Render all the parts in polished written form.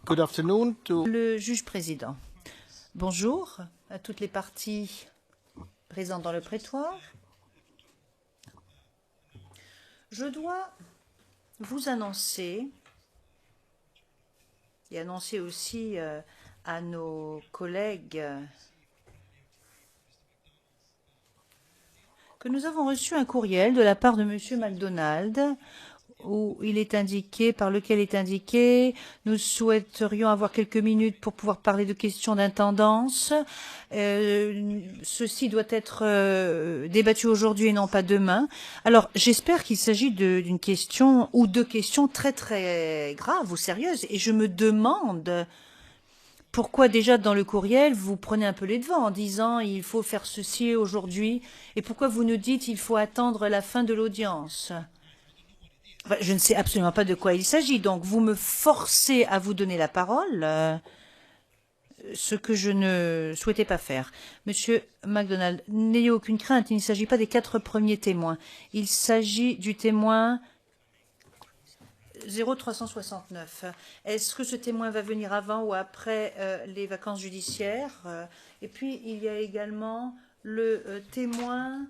Good afternoon to Le juge président. Bonjour à toutes les parties présentes dans le prétoire. Je dois vous annoncer et annoncer aussi à nos collègues que nous avons reçu un courriel de la part de M. MacDonald où il est indiqué, par lequel est indiqué, nous souhaiterions avoir quelques minutes pour pouvoir parler de questions d'intendance. Ceci doit être débattu aujourd'hui et non pas demain. Alors, j'espère qu'il s'agit d'une question ou de questions très très graves ou sérieuses. Et je me demande pourquoi déjà dans le courriel vous prenez un peu les devants en disant il faut faire ceci aujourd'hui et pourquoi vous nous dites il faut attendre la fin de l'audience. Je ne sais absolument pas de quoi il s'agit, donc vous me forcez à vous donner la parole, ce que je ne souhaitais pas faire. Monsieur MacDonald, n'ayez aucune crainte, il ne s'agit pas des 4 premiers témoins. Il s'agit du témoin 0369. Est-ce que ce témoin va venir avant ou après les vacances judiciaires? Et puis, il y a également le témoin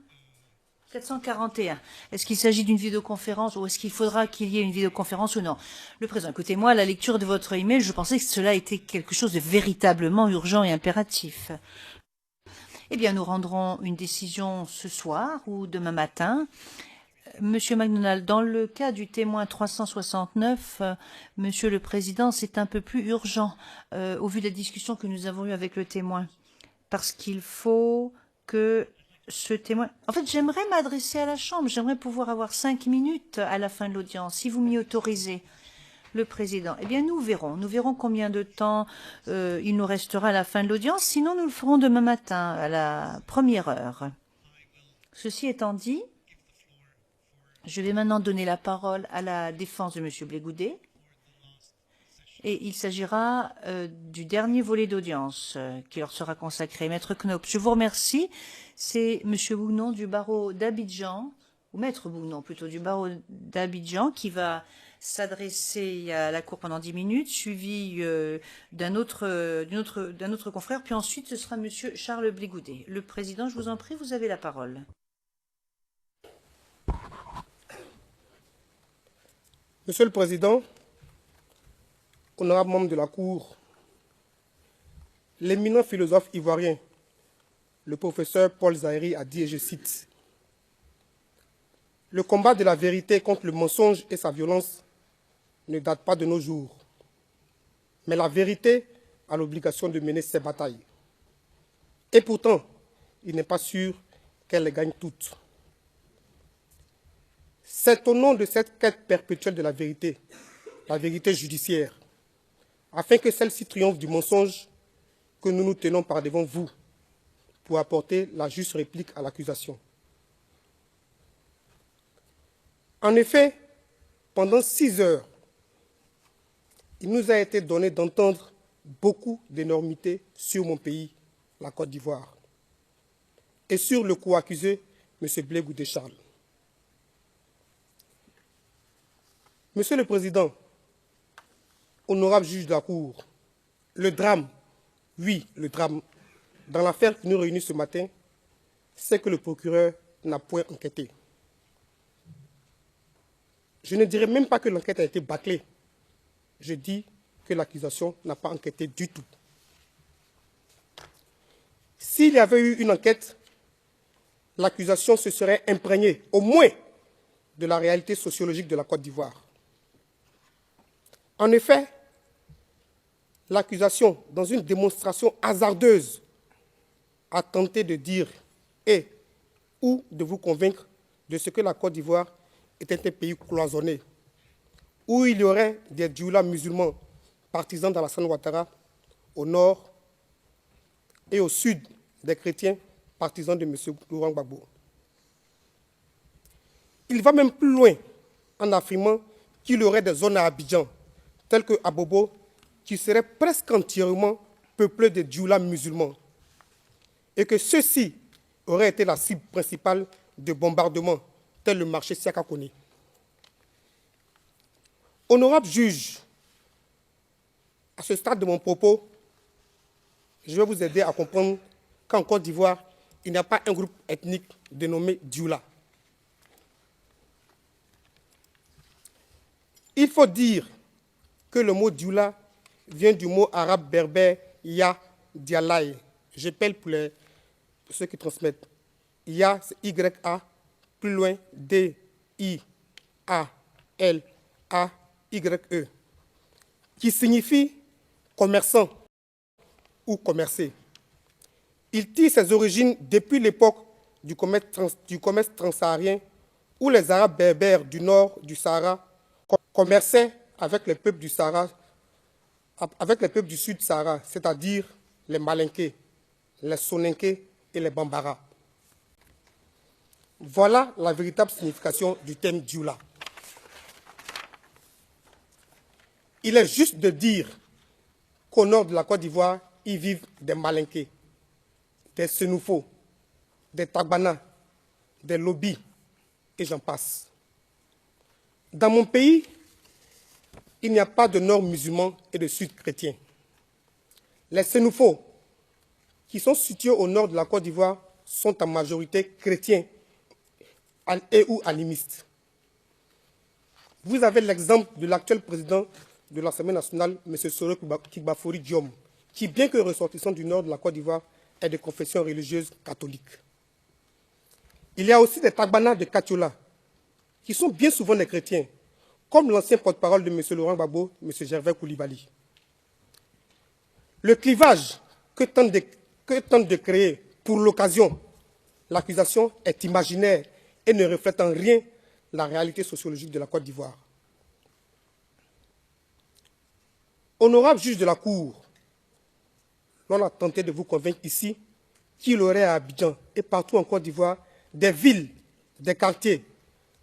441. Est-ce qu'il s'agit d'une vidéoconférence ou est-ce qu'il faudra qu'il y ait une vidéoconférence ou non? Le président, écoutez-moi, à la lecture de votre email, je pensais que cela était quelque chose de véritablement urgent et impératif. Eh bien, nous rendrons une décision ce soir ou demain matin. Monsieur MacDonald, dans le cas du témoin 369, Monsieur le Président, c'est un peu plus urgent au vu de la discussion que nous avons eue avec le témoin. Parce qu'il faut que ce témoin... En fait, j'aimerais m'adresser à la Chambre. J'aimerais pouvoir avoir 5 minutes à la fin de l'audience, si vous m'y autorisez. Le Président. Eh bien, nous verrons. Nous verrons combien de temps il nous restera à la fin de l'audience. Sinon, nous le ferons demain matin, à la première heure. Ceci étant dit, je vais maintenant donner la parole à la défense de M. Blégoudet. Et il s'agira du dernier volet d'audience qui leur sera consacré. Maître Knopp, je vous remercie. C'est M. Bougnon du barreau d'Abidjan, ou Maître Bougnon plutôt, du barreau d'Abidjan, qui va s'adresser à la Cour pendant 10 minutes, suivi d'un autre confrère. Puis ensuite, ce sera M. Charles Blégoudet. Le Président, je vous en prie, vous avez la parole. Monsieur le Président, honorable membre de la Cour, l'éminent philosophe ivoirien, le professeur Paul Zahiri a dit, et je cite, « Le combat de la vérité contre le mensonge et sa violence ne date pas de nos jours, mais la vérité a l'obligation de mener ses batailles. Et pourtant, il n'est pas sûr qu'elle les gagne toutes. C'est au nom de cette quête perpétuelle de la vérité judiciaire, afin que celle-ci triomphe du mensonge, que nous nous tenons par devant vous pour apporter la juste réplique à l'accusation. En effet, pendant 6 heures, il nous a été donné d'entendre beaucoup d'énormités sur mon pays, la Côte d'Ivoire, et sur le co-accusé, M. Blégoudet Charles. Monsieur le Président, honorable juge de la Cour, le drame, oui, le drame, dans l'affaire qui nous réunit ce matin, c'est que le procureur n'a point enquêté. Je ne dirais même pas que l'enquête a été bâclée. Je dis que l'accusation n'a pas enquêté du tout. S'il y avait eu une enquête, l'accusation se serait imprégnée, au moins, de la réalité sociologique de la Côte d'Ivoire. En effet, l'accusation, dans une démonstration hasardeuse, a tenté de dire ou de vous convaincre de ce que la Côte d'Ivoire était un pays cloisonné, où il y aurait des djoulas musulmans partisans d'Alassane Ouattara au nord et au sud des chrétiens partisans de M. Laurent Gbagbo. Il va même plus loin en affirmant qu'il y aurait des zones à Abidjan, telles que Abobo, qui seraient presque entièrement peuplées de djoulas musulmans, et que ceux-ci auraient été la cible principale de bombardements, tel le marché ce stade de mon propos, je vais vous aider à comprendre qu'en Côte d'Ivoire, il n'y a pas un groupe ethnique dénommé Dioula. Il faut dire que le mot Dioula vient du mot arabe berbère Ya Dialaï. J'appelle pour ceux qui transmettent. Ya, c'est Y-A, plus loin D-I-A-L-A-Y-E, qui signifie commerçant ou commercer. Il tire ses origines depuis l'époque du commerce transsaharien, où les Arabes berbères du nord du Sahara commerçaient avec les peuples du Sahara, avec les peuples du sud Sahara, c'est-à-dire les Malinké, les Soninké et les Bambara. Voilà la véritable signification du terme Dioula. Il est juste de dire qu'au nord de la Côte d'Ivoire, y vivent des Malinké, des Senoufo, des Tagbana, des Lobis, et j'en passe. Dans mon pays, il n'y a pas de nord musulman et de sud chrétien. Les Senoufo, qui sont situés au nord de la Côte d'Ivoire, sont en majorité chrétiens et ou animistes. Vous avez l'exemple de l'actuel président de l'Assemblée nationale, M. Soro Kibafori Diom, qui, bien que ressortissant du nord de la Côte d'Ivoire, est de confession religieuse catholique. Il y a aussi des Tagbana de Katiola, qui sont bien souvent des chrétiens, comme l'ancien porte-parole de M. Laurent Gbagbo, M. Gervais Koulibaly. Le clivage que tente de créer pour l'occasion, l'accusation est imaginaire et ne reflète en rien la réalité sociologique de la Côte d'Ivoire. Honorable juge de la Cour, l'on a tenté de vous convaincre ici qu'il aurait à Abidjan et partout en Côte d'Ivoire des villes, des quartiers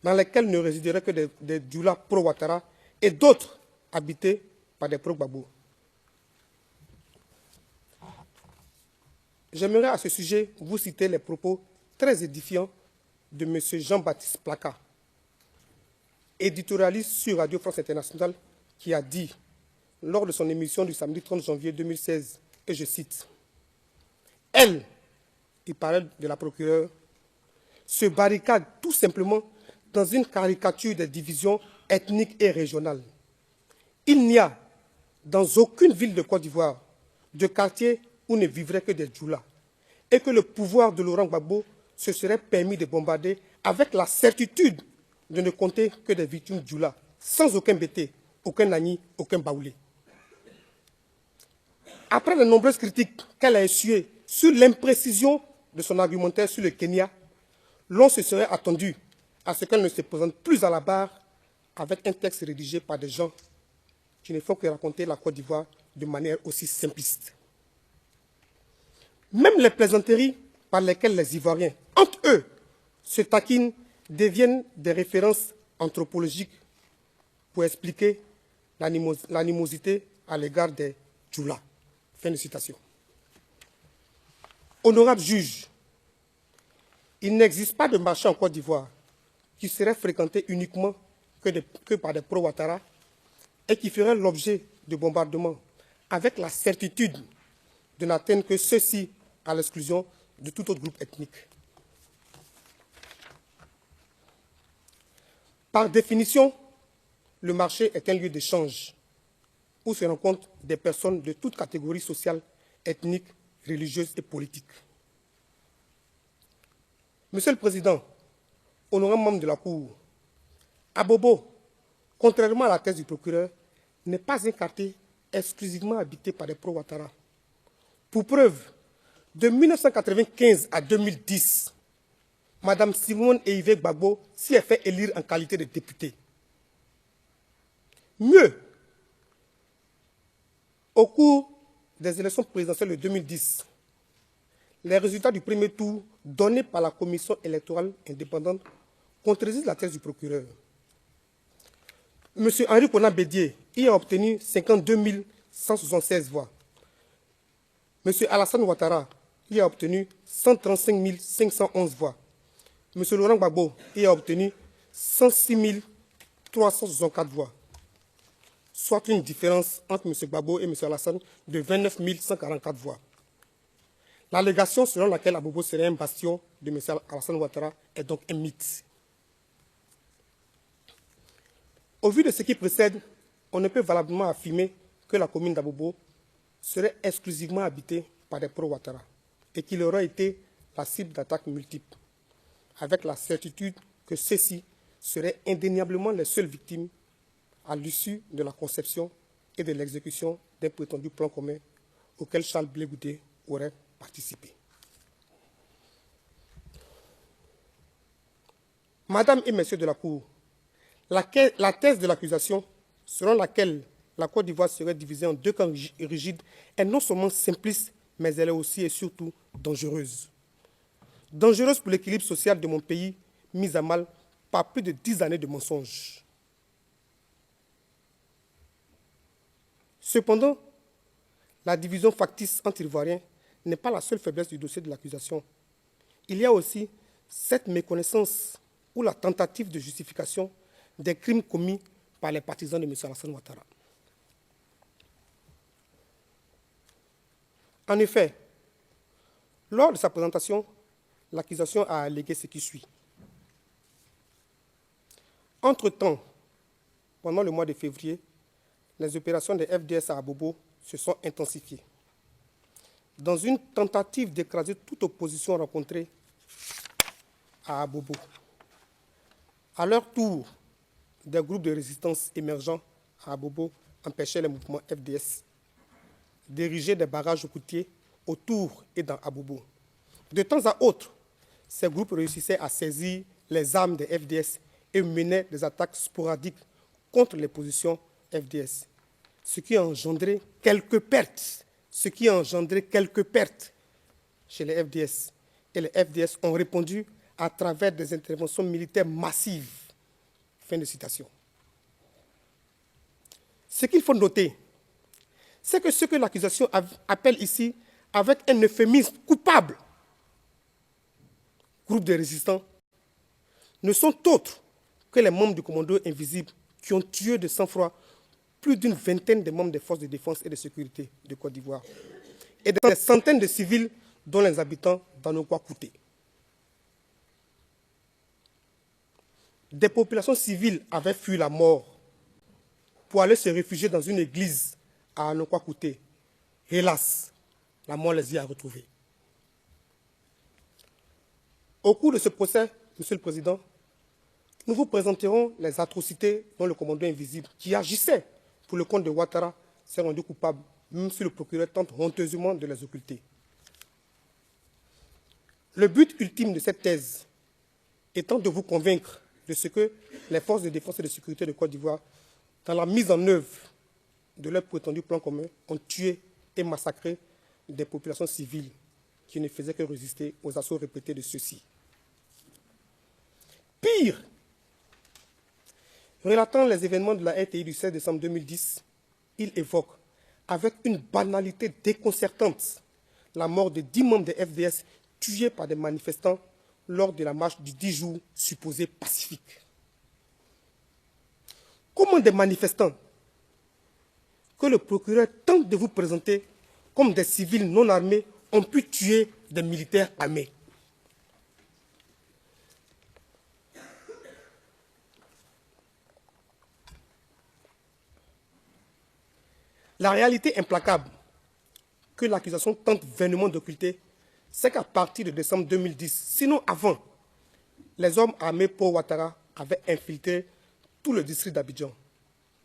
dans lesquels ne résideraient que des Dioula pro-Ouattara et d'autres habités par des pro-Gbagbo. J'aimerais à ce sujet vous citer les propos très édifiants de M. Jean-Baptiste Plaka, éditorialiste sur Radio France Internationale, qui a dit, lors de son émission du samedi 30 janvier 2016, et je cite, « Elle, il parlait de la procureure, se barricade tout simplement dans une caricature des divisions ethniques et régionales. Il n'y a dans aucune ville de Côte d'Ivoire de quartier où ne vivraient que des Dioula, et que le pouvoir de Laurent Gbagbo se serait permis de bombarder avec la certitude de ne compter que des victimes Dioula, sans aucun Bété, aucun Nani, aucun Baoulé. Après les nombreuses critiques qu'elle a essuyées sur l'imprécision de son argumentaire sur le Kenya, l'on se serait attendu à ce qu'elle ne se présente plus à la barre avec un texte rédigé par des gens qui ne font que raconter la Côte d'Ivoire de manière aussi simpliste. Même les plaisanteries par lesquelles les Ivoiriens, entre eux, se taquinent deviennent des références anthropologiques pour expliquer l'animosité à l'égard des Dioula. Fin de citation. Honorable juge, il n'existe pas de marché en Côte d'Ivoire qui serait fréquenté uniquement que par des pro-Ouattara et qui ferait l'objet de bombardements avec la certitude de n'atteindre que ceux-ci à l'exclusion de tout autre groupe ethnique. Par définition, le marché est un lieu d'échange où se rencontrent des personnes de toutes catégories sociales, ethniques, religieuses et politiques. Monsieur le Président, honorable membre de la Cour, Abobo, contrairement à la thèse du procureur, n'est pas un quartier exclusivement habité par des pro-Ouattara. Pour preuve, de 1995 à 2010, Mme Simone Eivé Gbagbo s'y est fait élire en qualité de députée. Mieux, au cours des élections présidentielles de 2010, les résultats du premier tour donnés par la commission électorale indépendante contredisent la thèse du procureur. M. Henri Konan Bédié y a obtenu 52 176 voix. M. Alassane Ouattara y a obtenu 135 511 voix. M. Laurent Gbagbo y a obtenu 106 364 voix. soit une différence entre M. Gbagbo et M. Alassane de 29 144 voix. L'allégation selon laquelle Abobo serait un bastion de M. Alassane Ouattara est donc un mythe. Au vu de ce qui précède, on ne peut valablement affirmer que la commune d'Abobo serait exclusivement habitée par des pro-Ouattara et qu'il aurait été la cible d'attaques multiples, avec la certitude que ceux-ci seraient indéniablement les seules victimes à l'issue de la conception et de l'exécution d'un prétendu plan commun auquel Charles Blé Goudé aurait participé. Madame et Messieurs de la Cour, la thèse de l'accusation selon laquelle la Côte d'Ivoire serait divisée en deux camps rigides est non seulement simpliste, mais elle est aussi et surtout dangereuse. Dangereuse pour l'équilibre social de mon pays, mis à mal par plus de 10 années de mensonges. Cependant, la division factice entre Ivoiriens n'est pas la seule faiblesse du dossier de l'accusation. Il y a aussi cette méconnaissance ou la tentative de justification des crimes commis par les partisans de M. Alassane Ouattara. En effet, lors de sa présentation, l'accusation a allégué ce qui suit. Entre-temps, pendant le mois de février, les opérations des FDS à Abobo se sont intensifiées. Dans une tentative d'écraser toute opposition rencontrée à Abobo. À leur tour, des groupes de résistance émergents à Abobo empêchaient les mouvements FDS d'ériger des barrages routiers autour et dans Abobo. De temps à autre, ces groupes réussissaient à saisir les armes des FDS et menaient des attaques sporadiques contre les positions FDS, ce qui a engendré quelques pertes chez les FDS. Et les FDS ont répondu à travers des interventions militaires massives. Fin de citation. Ce qu'il faut noter, c'est que ce que l'accusation appelle ici, avec un euphémisme coupable, groupe de résistants, ne sont autres que les membres du commando invisible qui ont tué de sang-froid plus d'une vingtaine de membres des forces de défense et de sécurité de Côte d'Ivoire et des centaines de civils dont les habitants d'Anoukwa-Kouté. Des populations civiles avaient fui la mort pour aller se réfugier dans une église à Anoukwa-Kouté. Hélas, la mort les y a retrouvés. Au cours de ce procès, Monsieur le Président, nous vous présenterons les atrocités dont le commando invisible, qui agissait pour le compte de Ouattara, s'est rendu coupable, même si le procureur tente honteusement de les occulter. Le but ultime de cette thèse étant de vous convaincre de ce que les forces de défense et de sécurité de Côte d'Ivoire, dans la mise en œuvre de leur prétendu plan commun, ont tué et massacré des populations civiles qui ne faisaient que résister aux assauts répétés de ceux-ci. Pire, relatant les événements de la RTI du 16 décembre 2010, il évoque, avec une banalité déconcertante, la mort de 10 membres des FDS tués par des manifestants lors de la marche du 10 jours supposée pacifique. Comment des manifestants que le procureur tente de vous présenter comme des civils non armés ont pu tuer des militaires armés? La réalité implacable que l'accusation tente vainement d'occulter, c'est qu'à partir de décembre 2010, sinon avant, les hommes armés pour Ouattara avaient infiltré tout le district d'Abidjan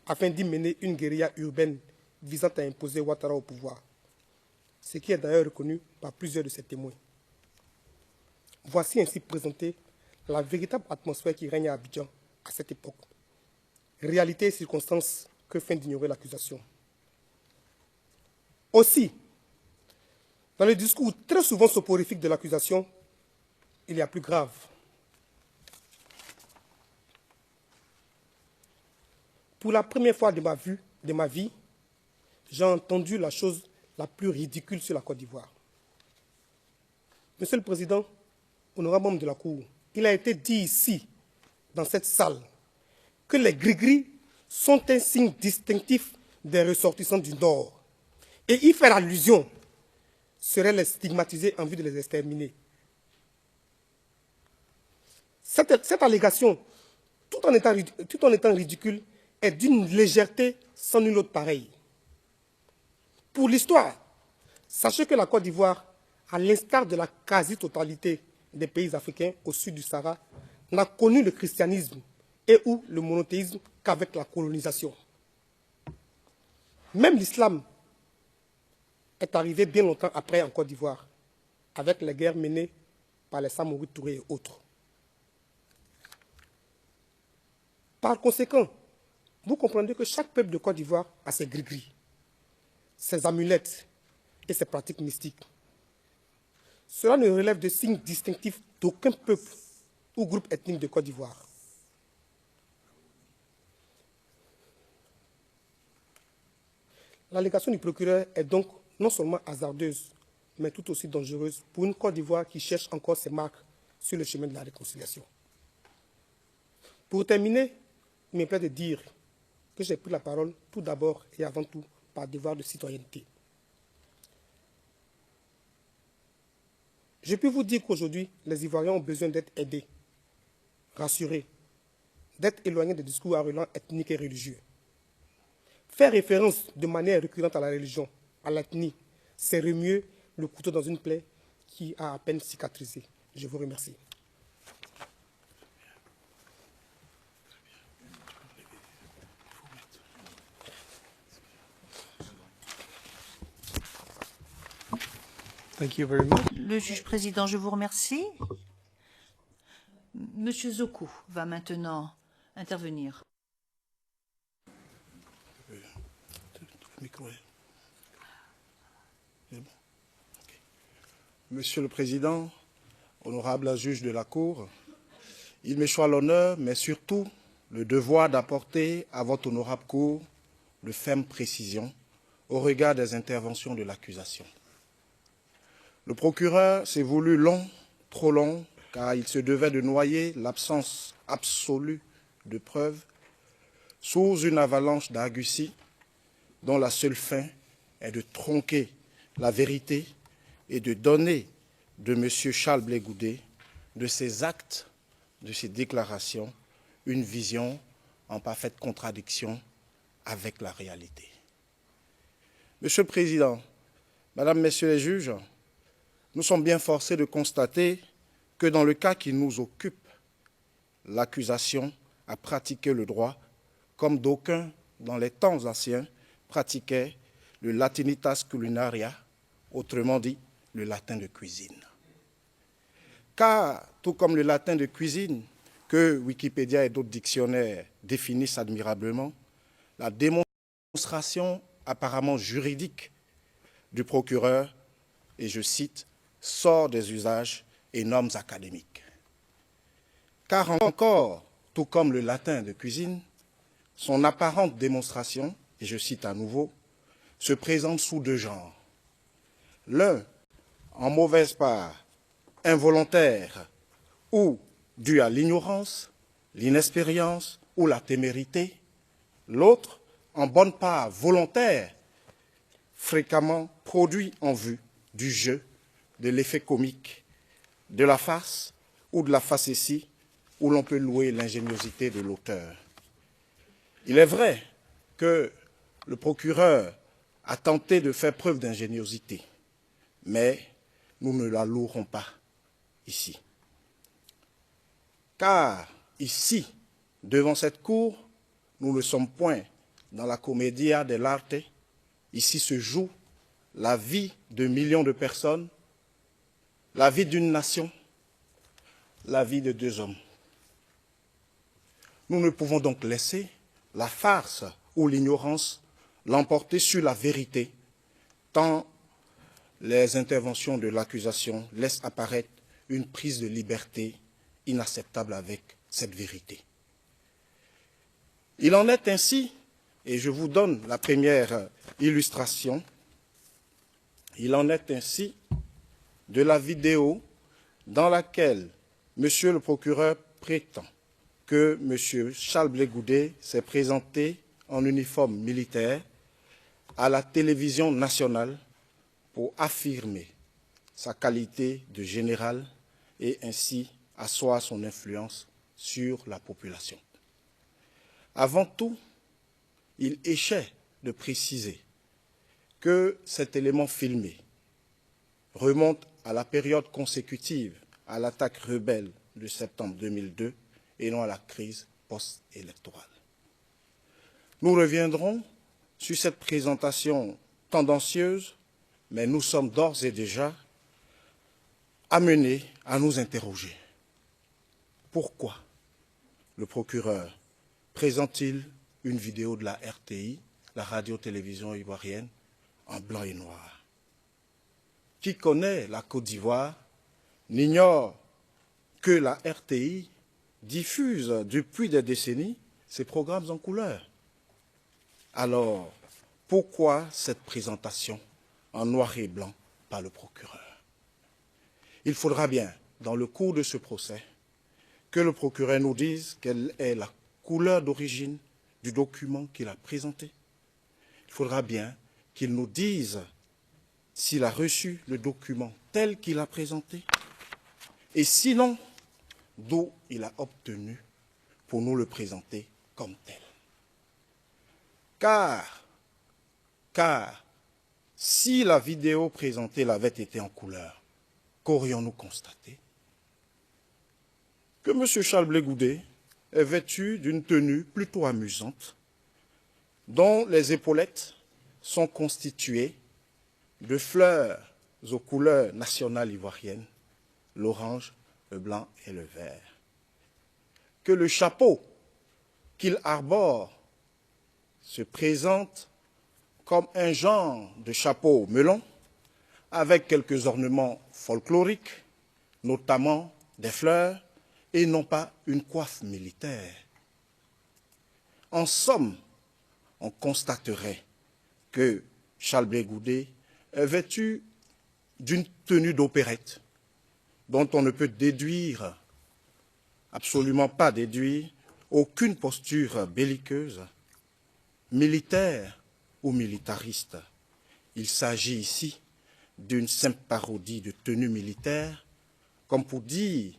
afin d'y mener une guérilla urbaine visant à imposer Ouattara au pouvoir, ce qui est d'ailleurs reconnu par plusieurs de ses témoins. Voici ainsi présentée la véritable atmosphère qui règne à Abidjan à cette époque. Réalité et circonstances que feint d'ignorer l'accusation. Aussi, dans le discours très souvent soporifique de l'accusation, il y a plus grave. Pour la première fois de ma vie, j'ai entendu la chose la plus ridicule sur la Côte d'Ivoire. Monsieur le Président, honorable membre de la Cour, il a été dit ici, dans cette salle, que les gris-gris sont un signe distinctif des ressortissants du Nord. Et y faire allusion serait les stigmatiser en vue de les exterminer. Cette allégation, tout en étant ridicule, est d'une légèreté sans nul autre pareil. Pour l'histoire, sachez que la Côte d'Ivoire, à l'instar de la quasi-totalité des pays africains au sud du Sahara, n'a connu le christianisme et ou le monothéisme qu'avec la colonisation. Même l'islam est arrivé bien longtemps après en Côte d'Ivoire, avec les guerres menées par les Samori Touré et autres. Par conséquent, vous comprendrez que chaque peuple de Côte d'Ivoire a ses gris-gris, ses amulettes et ses pratiques mystiques. Cela ne relève de signes distinctifs d'aucun peuple ou groupe ethnique de Côte d'Ivoire. L'allégation du procureur est donc non seulement hasardeuse, mais tout aussi dangereuse pour une Côte d'Ivoire qui cherche encore ses marques sur le chemin de la réconciliation. Pour terminer, il me plaît de dire que j'ai pris la parole tout d'abord et avant tout par devoir de citoyenneté. Je peux vous dire qu'aujourd'hui, les Ivoiriens ont besoin d'être aidés, rassurés, d'être éloignés des discours à relents ethniques et religieux. Faire référence de manière récurrente à la religion, à l'ethnie, c'est remuer le couteau dans une plaie qui a à peine cicatrisé. Je vous remercie. Thank you very much. Le juge président, je vous remercie. Monsieur Zokou va maintenant intervenir. Monsieur le Président, honorable juge de la Cour, il m'échoit l'honneur, mais surtout le devoir d'apporter à votre honorable Cour de fermes précisions au regard des interventions de l'accusation. Le procureur s'est voulu long, trop long, car il se devait de noyer l'absence absolue de preuves sous une avalanche d'argusties dont la seule fin est de tronquer la vérité et de donner de M. Charles Blé Goudé, de ses actes, de ses déclarations, une vision en parfaite contradiction avec la réalité. Monsieur le Président, Mesdames, Messieurs les juges, nous sommes bien forcés de constater que dans le cas qui nous occupe, l'accusation a pratiqué le droit comme d'aucuns, dans les temps anciens, pratiquaient le latinitas culinaria, autrement dit, le latin de cuisine. Car, tout comme le latin de cuisine, que Wikipédia et d'autres dictionnaires définissent admirablement, la démonstration apparemment juridique du procureur, et je cite, sort des usages et normes académiques. Car encore, tout comme le latin de cuisine, son apparente démonstration, et je cite à nouveau, se présente sous deux genres. L'un, en mauvaise part, involontaire ou dû à l'ignorance, l'inexpérience ou la témérité. L'autre, en bonne part, volontaire, fréquemment produit en vue du jeu, de l'effet comique, de la farce ou de la facétie, où l'on peut louer l'ingéniosité de l'auteur. Il est vrai que le procureur a tenté de faire preuve d'ingéniosité, mais nous ne la louerons pas ici. Car ici, devant cette cour, nous ne sommes point dans la commedia dell'arte. Ici se joue la vie de millions de personnes, la vie d'une nation, la vie de deux hommes. Nous ne pouvons donc laisser la farce ou l'ignorance l'emporter sur la vérité, tant les interventions de l'accusation laissent apparaître une prise de liberté inacceptable avec cette vérité. Il en est ainsi, et je vous donne la première illustration, il en est ainsi de la vidéo dans laquelle M. le procureur prétend que M. Charles Blé Goudé s'est présenté en uniforme militaire à la télévision nationale pour affirmer sa qualité de général et ainsi asseoir son influence sur la population. Avant tout, il échait de préciser que cet élément filmé remonte à la période consécutive à l'attaque rebelle de septembre 2002 et non à la crise post-électorale. Nous reviendrons sur cette présentation tendancieuse, mais nous sommes d'ores et déjà amenés à nous interroger. Pourquoi le procureur présente-t-il une vidéo de la RTI, la radio-télévision ivoirienne, en blanc et noir? Qui connaît la Côte d'Ivoire n'ignore que la RTI diffuse depuis des décennies ses programmes en couleur. Alors, pourquoi cette présentation en noir et blanc par le procureur? Il faudra bien, dans le cours de ce procès, que le procureur nous dise quelle est la couleur d'origine du document qu'il a présenté. Il faudra bien qu'il nous dise s'il a reçu le document tel qu'il a présenté, et sinon, d'où il a obtenu pour nous le présenter comme tel. Car, si la vidéo présentée l'avait été en couleur, qu'aurions-nous constaté? Que M. Charles Blé Goudé est vêtu d'une tenue plutôt amusante, dont les épaulettes sont constituées de fleurs aux couleurs nationales ivoiriennes, l'orange, le blanc et le vert. Que le chapeau qu'il arbore se présente comme un genre de chapeau melon avec quelques ornements folkloriques, notamment des fleurs, et non pas une coiffe militaire. En somme, on constaterait que Charles Blé Goudé est vêtu d'une tenue d'opérette dont on ne peut déduire, absolument pas déduire, aucune posture belliqueuse, militaire ou militariste. Il s'agit ici d'une simple parodie de tenue militaire, comme pour dire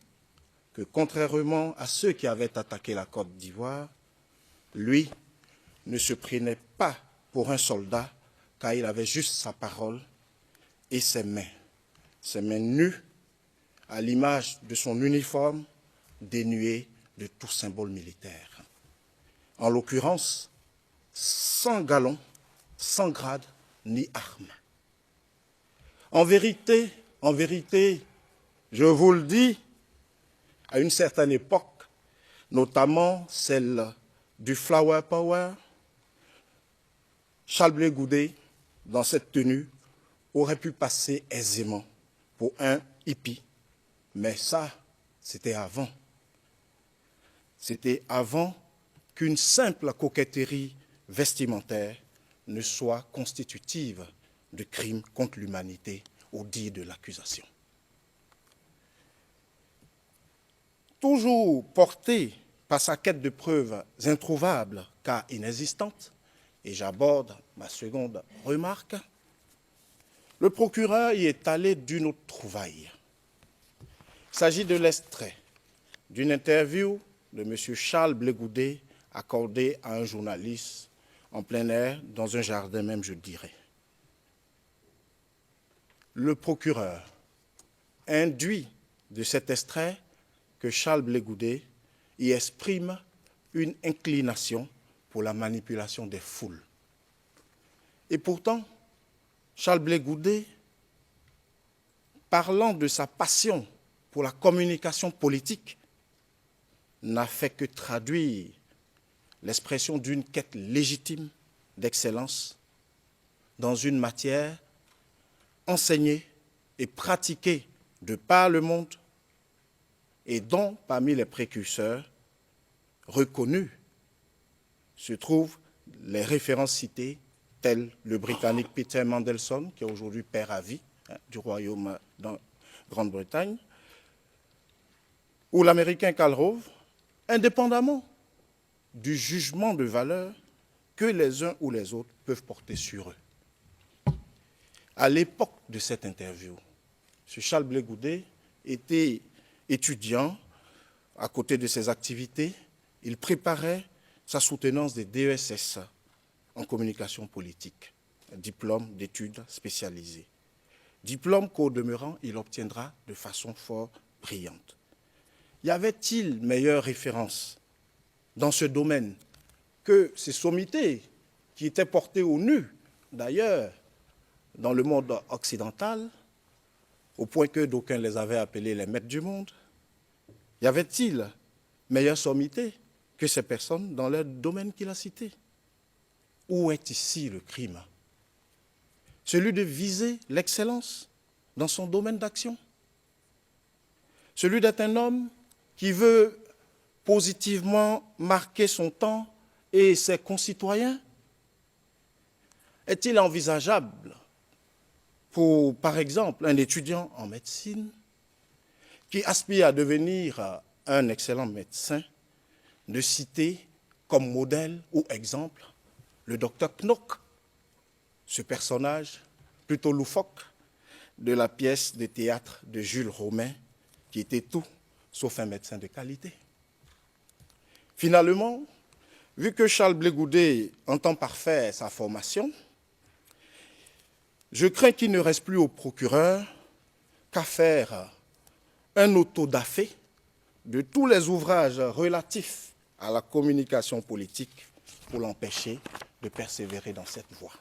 que contrairement à ceux qui avaient attaqué la Côte d'Ivoire, lui ne se prenait pas pour un soldat car il avait juste sa parole et ses mains nues, à l'image de son uniforme dénué de tout symbole militaire. En l'occurrence, sans galon, sans grade ni arme. En vérité, je vous le dis, à une certaine époque, notamment celle du Flower Power, Charles Blé Goudé, dans cette tenue, aurait pu passer aisément pour un hippie. Mais ça, c'était avant. C'était avant qu'une simple coquetterie vestimentaire ne soit constitutive de crimes contre l'humanité au dit de l'accusation. Toujours porté par sa quête de preuves introuvables car inexistantes, et j'aborde ma seconde remarque, le procureur y est allé d'une autre trouvaille. Il s'agit de l'extrait d'une interview de M. Charles Blé Goudé accordée à un journaliste en plein air, dans un jardin même, je dirais. Le procureur induit de cet extrait que Charles Blé Goudé y exprime une inclination pour la manipulation des foules. Et pourtant, Charles Blé Goudé, parlant de sa passion pour la communication politique, n'a fait que traduire l'expression d'une quête légitime d'excellence dans une matière enseignée et pratiquée de par le monde et dont, parmi les précurseurs reconnus, se trouvent les références citées, telles le Britannique Peter Mandelson, qui est aujourd'hui père à vie du royaume de Grande-Bretagne, ou l'Américain Karl Rove, indépendamment du jugement de valeur que les uns ou les autres peuvent porter sur eux. À l'époque de cette interview, M. Charles Blé Goudet était étudiant. À côté de ses activités, il préparait sa soutenance des DESS en communication politique, un diplôme d'études spécialisées. Diplôme qu'au demeurant, il obtiendra de façon fort brillante. Y avait-il meilleure référence dans ce domaine que ces sommités qui étaient portées au nu, d'ailleurs, dans le monde occidental, au point que d'aucuns les avaient appelés les maîtres du monde? Y avait-il meilleure sommité que ces personnes dans le domaine qu'il a cité? Où est ici le crime? Celui de viser l'excellence dans son domaine d'action? Celui d'être un homme qui veut positivement marquer son temps et ses concitoyens? Est-il envisageable pour, par exemple, un étudiant en médecine qui aspire à devenir un excellent médecin, de citer comme modèle ou exemple le docteur Knock, ce personnage plutôt loufoque de la pièce de théâtre de Jules Romain, qui était tout sauf un médecin de qualité? Finalement, vu que Charles Blé Goudet entend parfaire sa formation, je crains qu'il ne reste plus au procureur qu'à faire un autodafé de tous les ouvrages relatifs à la communication politique pour l'empêcher de persévérer dans cette voie.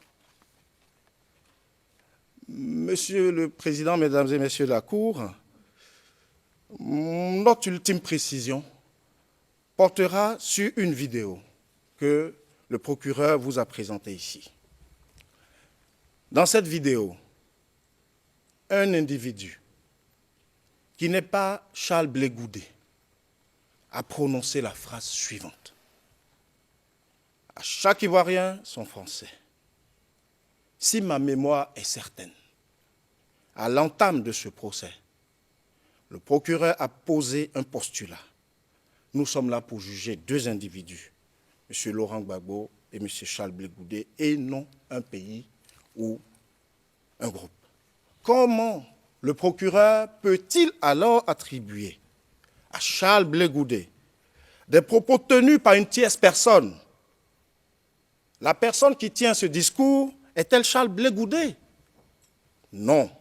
Monsieur le Président, Mesdames et Messieurs de la Cour, notre ultime précision portera sur une vidéo que le procureur vous a présentée ici. Dans cette vidéo, un individu qui n'est pas Charles Blé Goudet a prononcé la phrase suivante. À chaque Ivoirien, son français. Si ma mémoire est certaine, à l'entame de ce procès, le procureur a posé un postulat. Nous sommes là pour juger deux individus, M. Laurent Gbagbo et M. Charles Blé Goudet, et non un pays ou un groupe. Comment le procureur peut-il alors attribuer à Charles Blé Goudet des propos tenus par une tierce personne? La personne qui tient ce discours est-elle Charles Blé Goudet? Non.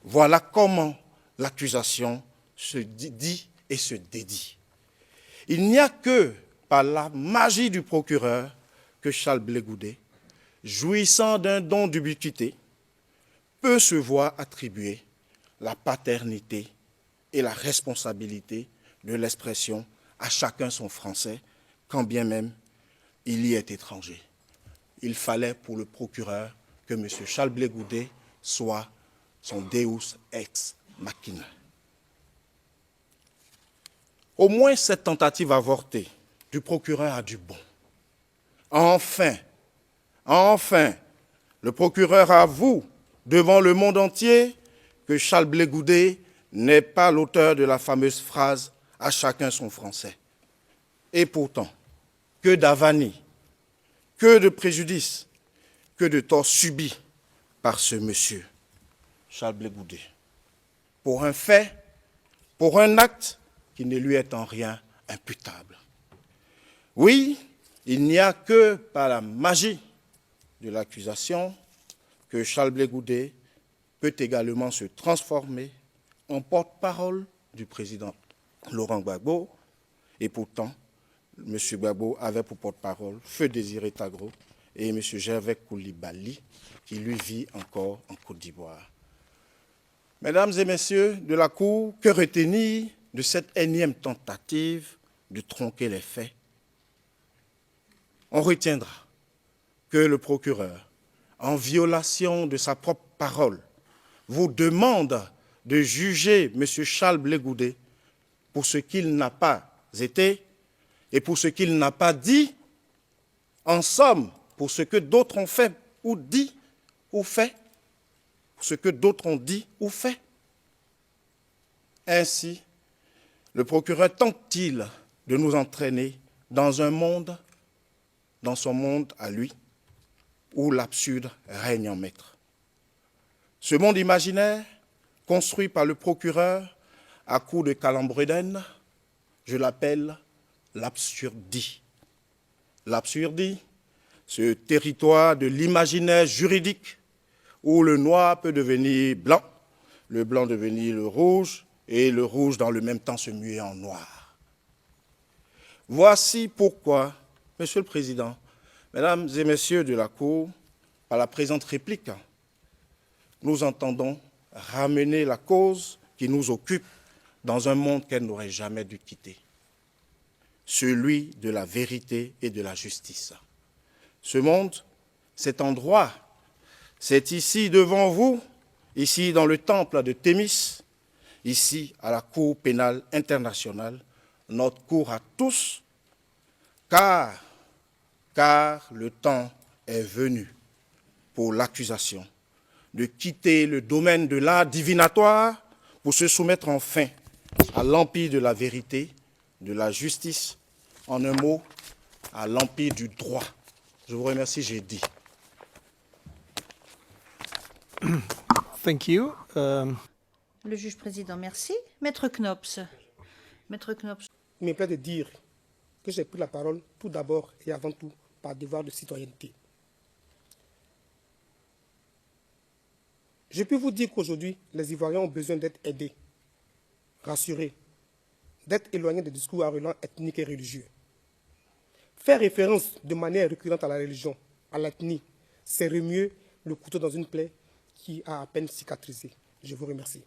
Voilà comment l'accusation se dit et se dédie. Il n'y a que par la magie du procureur que Charles Blé Goudet, jouissant d'un don d'ubiquité, peut se voir attribuer la paternité et la responsabilité de l'expression à chacun son français, quand bien même il y est étranger. Il fallait pour le procureur que M. Charles Blé Goudet soit son Deus ex machina. Au moins cette tentative avortée du procureur a du bon. Enfin, le procureur avoue devant le monde entier que Charles Blé Goudet n'est pas l'auteur de la fameuse phrase « à chacun son français ». Et pourtant, que d'avanie, que de préjudice, que de tort subi par ce monsieur, Charles Blé Goudet, pour un fait, pour un acte qui ne lui est en rien imputable. Oui, il n'y a que par la magie de l'accusation que Charles Blé Goudet peut également se transformer en porte-parole du président Laurent Gbagbo. Et pourtant, M. Gbagbo avait pour porte-parole Feu Désiré Tagro et M. Gervais Koulibaly, qui lui vit encore en Côte d'Ivoire. Mesdames et messieurs de la Cour, que retenir de cette énième tentative de tronquer les faits? On retiendra que le procureur, en violation de sa propre parole, vous demande de juger M. Charles Blé Goudet pour ce qu'il n'a pas été et pour ce qu'il n'a pas dit, en somme, pour ce que d'autres ont fait ou dit ou fait, pour ce que d'autres ont dit ou fait. Ainsi, le procureur tente-t-il de nous entraîner dans un monde, dans son monde à lui, où l'absurde règne en maître. Ce monde imaginaire, construit par le procureur à coups de calembredène, je l'appelle l'absurdie. L'absurdie, ce territoire de l'imaginaire juridique où le noir peut devenir blanc, le blanc devenir le rouge et le rouge dans le même temps se muer en noir. Voici pourquoi, Monsieur le Président, Mesdames et Messieurs de la Cour, par la présente réplique, nous entendons ramener la cause qui nous occupe dans un monde qu'elle n'aurait jamais dû quitter, celui de la vérité et de la justice. Ce monde, cet endroit, c'est ici devant vous, ici dans le temple de Thémis, ici à la Cour pénale internationale, notre cour à tous, car le temps est venu pour l'accusation de quitter le domaine de l'art divinatoire pour se soumettre enfin à l'empire de la vérité, de la justice, en un mot, à l'empire du droit. Je vous remercie, j'ai dit. Thank you. Le juge président, merci. Maître Knops. Maître Knops. Il me plaît de dire que j'ai pris la parole tout d'abord et avant tout par devoir de citoyenneté. Je peux vous dire qu'aujourd'hui, les Ivoiriens ont besoin d'être aidés, rassurés, d'être éloignés des discours à relents ethniques et religieux. Faire référence de manière récurrente à la religion, à l'ethnie, c'est remuer le couteau dans une plaie qui a à peine cicatrisé. Je vous remercie.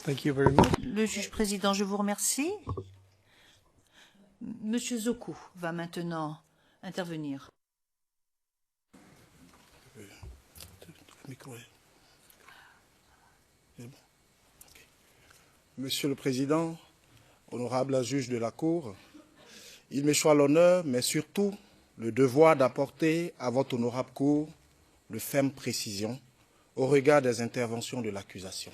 Thank you very much. Le juge président, je vous remercie. Monsieur Zokou va maintenant intervenir. Monsieur le Président, honorable juge de la Cour, il m'échoit l'honneur, mais surtout le devoir d'apporter à votre honorable Cour de fermes précisions au regard des interventions de l'accusation.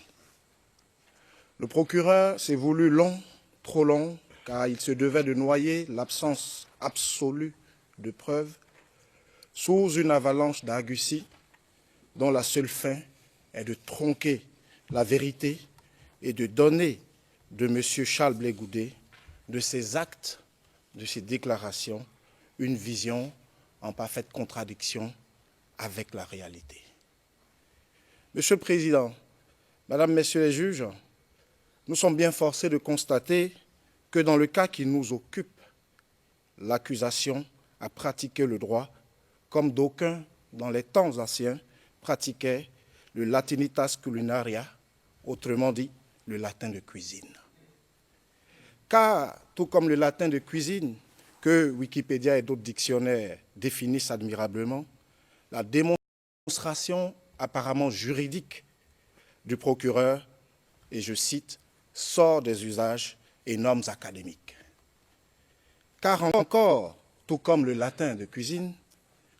Le procureur s'est voulu long, trop long, car il se devait de noyer l'absence absolue de preuves sous une avalanche d'argusties dont la seule fin est de tronquer la vérité et de donner de M. Charles Blé Goudé, de ses actes, de ses déclarations, une vision en parfaite contradiction avec la réalité. Monsieur le Président, Mesdames, Messieurs les juges, nous sommes bien forcés de constater que dans le cas qui nous occupe, l'accusation a pratiqué le droit comme d'aucuns, dans les temps anciens, pratiquaient le latinitas culinaria, autrement dit, le latin de cuisine. Car, tout comme le latin de cuisine, que Wikipédia et d'autres dictionnaires définissent admirablement, la démonstration apparemment juridique du procureur, et je cite, sort des usages et normes académiques. Car encore, tout comme le latin de cuisine,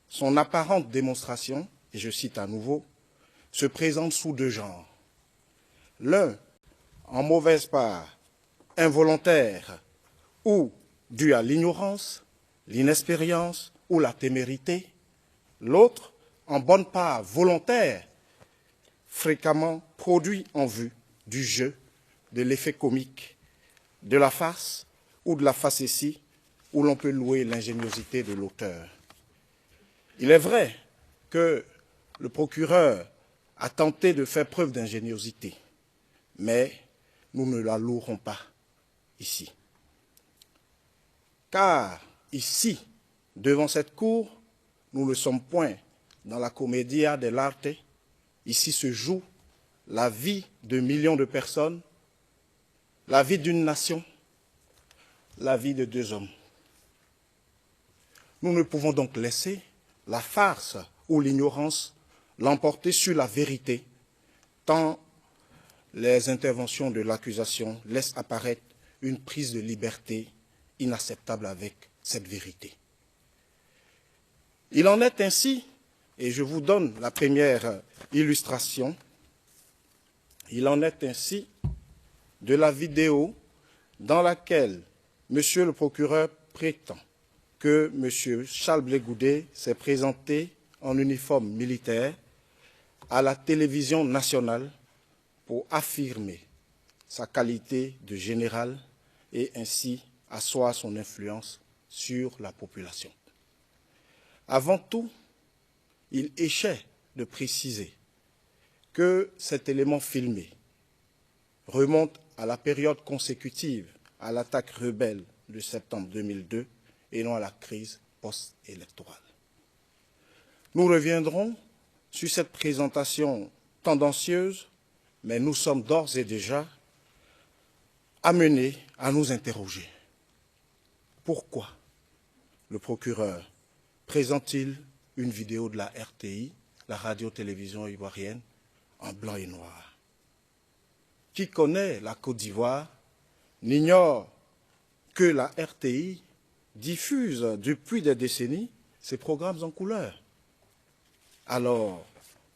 son apparente démonstration, et je cite à nouveau, se présente sous deux genres. L'un, en mauvaise part, involontaire ou dû à l'ignorance, l'inexpérience ou la témérité. L'autre, en bonne part, volontaire, fréquemment produit en vue du jeu, de l'effet comique, de la farce ou de la facétie, où l'on peut louer l'ingéniosité de l'auteur. Il est vrai que le procureur a tenté de faire preuve d'ingéniosité, mais nous ne la louerons pas ici. Car ici, devant cette cour, nous ne sommes point dans la commedia dell'arte. Ici se joue la vie de millions de personnes, la vie d'une nation, la vie de deux hommes. Nous ne pouvons donc laisser la farce ou l'ignorance l'emporter sur la vérité, tant les interventions de l'accusation laissent apparaître une prise de liberté inacceptable avec cette vérité. Il en est ainsi, et je vous donne la première illustration, il en est ainsi de la vidéo dans laquelle M. le procureur prétend que M. Charles Blé Goudé s'est présenté en uniforme militaire à la télévision nationale pour affirmer sa qualité de général et ainsi asseoir son influence sur la population. Avant tout, il échait de préciser que cet élément filmé remonte à la période consécutive à l'attaque rebelle de septembre 2002 et non à la crise post-électorale. Nous reviendrons sur cette présentation tendancieuse, mais nous sommes d'ores et déjà amenés à nous interroger. Pourquoi le procureur présente-t-il une vidéo de la RTI, la radio-télévision ivoirienne, en blanc et noir? Qui connaît la Côte d'Ivoire n'ignore que la RTI diffuse depuis des décennies ses programmes en couleur. Alors,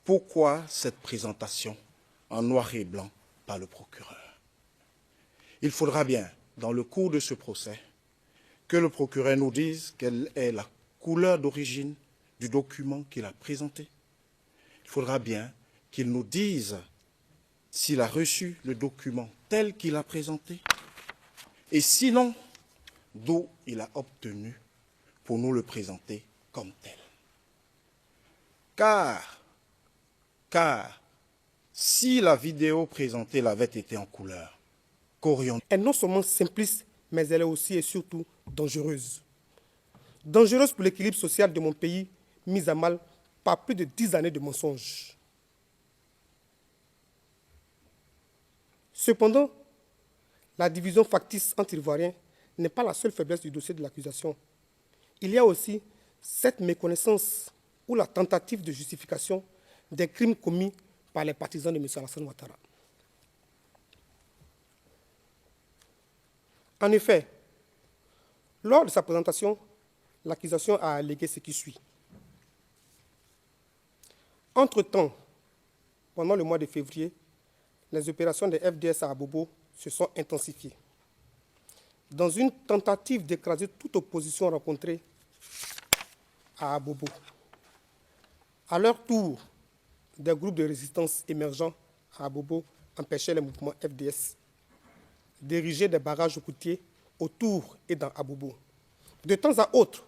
pourquoi cette présentation en noir et blanc par le procureur? Il faudra bien, dans le cours de ce procès, que le procureur nous dise quelle est la couleur d'origine du document qu'il a présenté. Il faudra bien qu'il nous dise s'il a reçu le document tel qu'il a présenté, et sinon, d'où il a obtenu pour nous le présenter comme tel. Car, si la vidéo présentée l'avait été en couleur, qu'aurions-nous? Elle est non seulement simpliste, mais elle est aussi et surtout dangereuse. Dangereuse pour l'équilibre social de mon pays, mis à mal par plus de 10 années de mensonges. Cependant, la division factice entre Ivoiriens n'est pas la seule faiblesse du dossier de l'accusation. Il y a aussi cette méconnaissance ou la tentative de justification des crimes commis par les partisans de M. Alassane Ouattara. En effet, lors de sa présentation, l'accusation a allégué ce qui suit. Entre-temps, pendant le mois de février, les opérations des FDS à Abobo se sont intensifiées. Dans une tentative d'écraser toute opposition rencontrée à Abobo. À leur tour, des groupes de résistance émergents à Abobo empêchaient les mouvements FDS d'ériger des barrages routiers autour et dans Abobo. De temps à autre,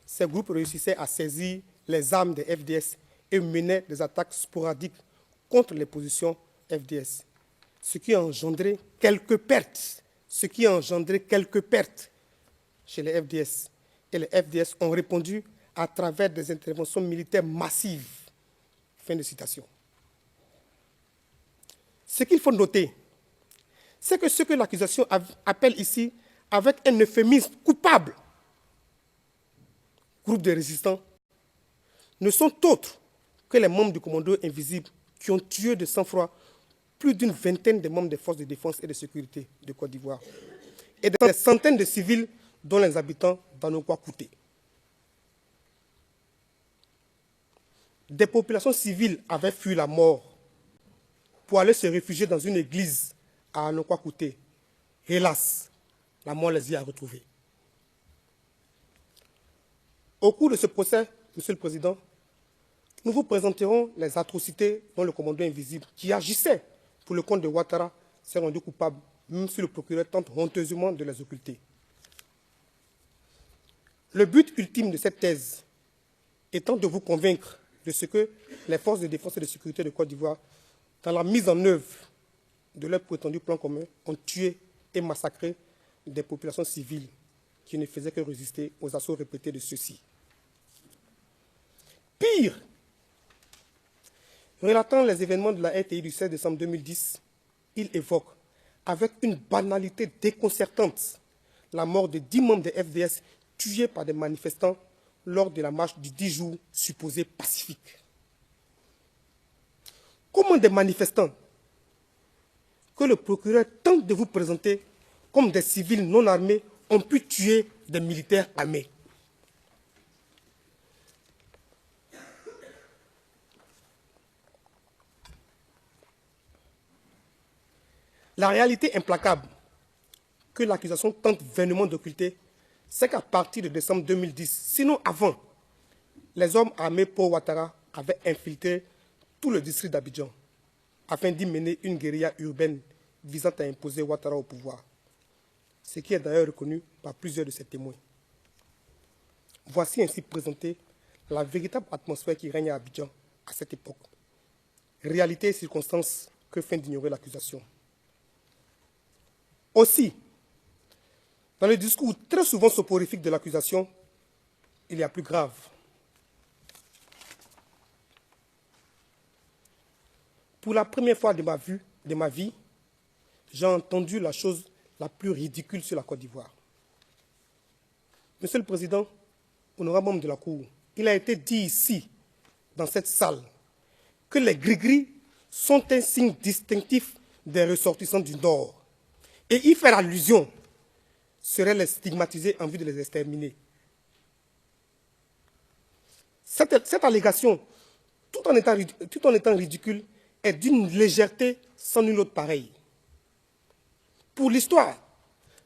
ces groupes réussissaient à saisir les armes des FDS et menaient des attaques sporadiques contre les positions FDS, ce qui a engendré quelques pertes chez les FDS. Et les FDS ont répondu à travers des interventions militaires massives. Fin de citation. Ce qu'il faut noter, c'est que ce que l'accusation appelle ici, avec un euphémisme coupable, groupe de résistants, ne sont autres que les membres du commando invisible qui ont tué de sang-froid plus d'une vingtaine de membres des forces de défense et de sécurité de Côte d'Ivoire et des centaines de civils dont les habitants d'Anoukwa-Kouté. Des populations civiles avaient fui la mort pour aller se réfugier dans une église à Anoukwa-Kouté. Hélas, la mort les y a retrouvés. Au cours de ce procès, Monsieur le Président, nous vous présenterons les atrocités dont le commando invisible, qui agissait pour le compte de Ouattara, s'est rendu coupable, même si le procureur tente honteusement de les occulter. Le but ultime de cette thèse étant de vous convaincre de ce que les forces de défense et de sécurité de Côte d'Ivoire, dans la mise en œuvre de leur prétendu plan commun, ont tué et massacré des populations civiles qui ne faisaient que résister aux assauts répétés de ceux-ci. Pire, relatant les événements de la RTI du 16 décembre 2010, il évoque, avec une banalité déconcertante, la mort de 10 membres des FDS tués par des manifestants lors de la marche du 10 jours supposée pacifique. Comment des manifestants que le procureur tente de vous présenter comme des civils non armés ont pu tuer des militaires armés? La réalité implacable que l'accusation tente vainement d'occulter, c'est qu'à partir de décembre 2010, sinon avant, les hommes armés pour Ouattara avaient infiltré tout le district d'Abidjan afin d'y mener une guérilla urbaine visant à imposer Ouattara au pouvoir, ce qui est d'ailleurs reconnu par plusieurs de ses témoins. Voici ainsi présentée la véritable atmosphère qui règne à Abidjan à cette époque. Réalité et circonstances que feint d'ignorer l'accusation. Aussi, dans le discours très souvent soporifique de l'accusation, il y a plus grave. Pour la première fois de ma vie, j'ai entendu la chose la plus ridicule sur la Côte d'Ivoire. Monsieur le Président, honorable membre de la Cour, il a été dit ici, dans cette salle, que les gris-gris sont un signe distinctif des ressortissants du Nord. Et y faire allusion serait les stigmatiser en vue de les exterminer. Cette allégation, tout en étant ridicule, est d'une légèreté sans nulle autre pareille. Pour l'histoire,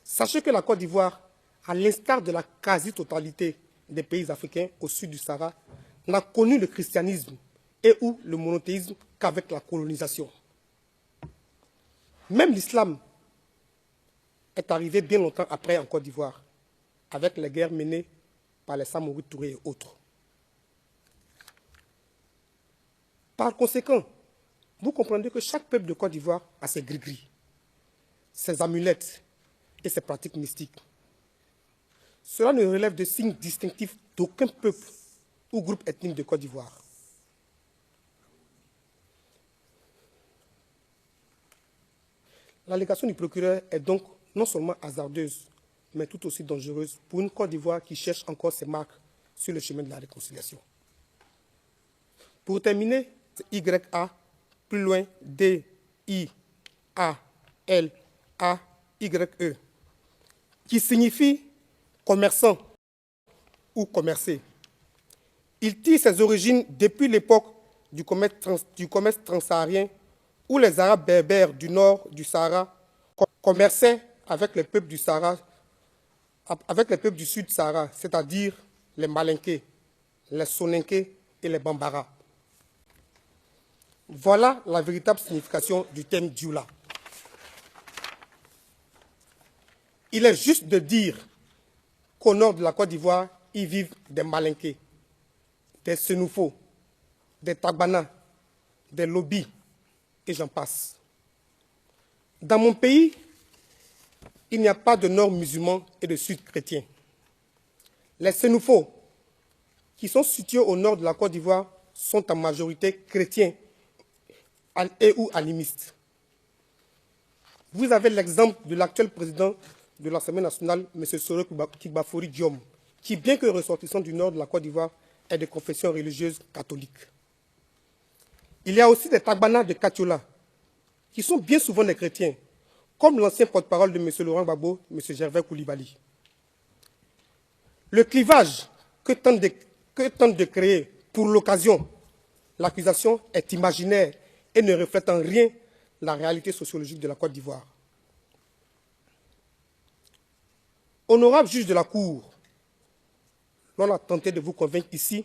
sachez que la Côte d'Ivoire, à l'instar de la quasi-totalité des pays africains au sud du Sahara, n'a connu le christianisme et ou le monothéisme qu'avec la colonisation. Même l'islam est arrivé bien longtemps après en Côte d'Ivoire, avec les guerres menées par les Samori Touré et autres. Par conséquent, vous comprendrez que chaque peuple de Côte d'Ivoire a ses gris-gris, ses amulettes et ses pratiques mystiques. Cela ne relève de signes distinctifs d'aucun peuple ou groupe ethnique de Côte d'Ivoire. L'allégation du procureur est donc non seulement hasardeuse, mais tout aussi dangereuse pour une Côte d'Ivoire qui cherche encore ses marques sur le chemin de la réconciliation. Pour terminer, YA, plus loin, D-I-A-L-A-Y-E, qui signifie commerçant ou commercer. Il tire ses origines depuis l'époque du commerce transsaharien où les Arabes berbères du nord du Sahara commerçaient avec les peuples du Sahara, avec les peuples du sud Sahara, c'est-à-dire les Malinqués, les Soninké et les Bambara. Voilà la véritable signification du terme Dioula. Il est juste de dire qu'au nord de la Côte d'Ivoire, y vivent des Malinqués, des Senoufos, des Tagbana, des Lobis, et j'en passe. Dans mon pays, il n'y a pas de nord musulman et de sud chrétien. Les Senoufos, qui sont situés au nord de la Côte d'Ivoire, sont en majorité chrétiens et ou animistes. Vous avez l'exemple de l'actuel président de l'Assemblée nationale, M. Soro Kigbafori Diom, qui, bien que ressortissant du nord de la Côte d'Ivoire, est de confession religieuse catholique. Il y a aussi des Tagbana de Katiola, qui sont bien souvent des chrétiens, comme l'ancien porte-parole de M. Laurent Gbagbo, M. Gervais Koulibaly. Le clivage que tente de créer pour l'occasion, l'accusation est imaginaire et ne reflète en rien la réalité sociologique de la Côte d'Ivoire. Honorable juge de la Cour, l'on a tenté de vous convaincre ici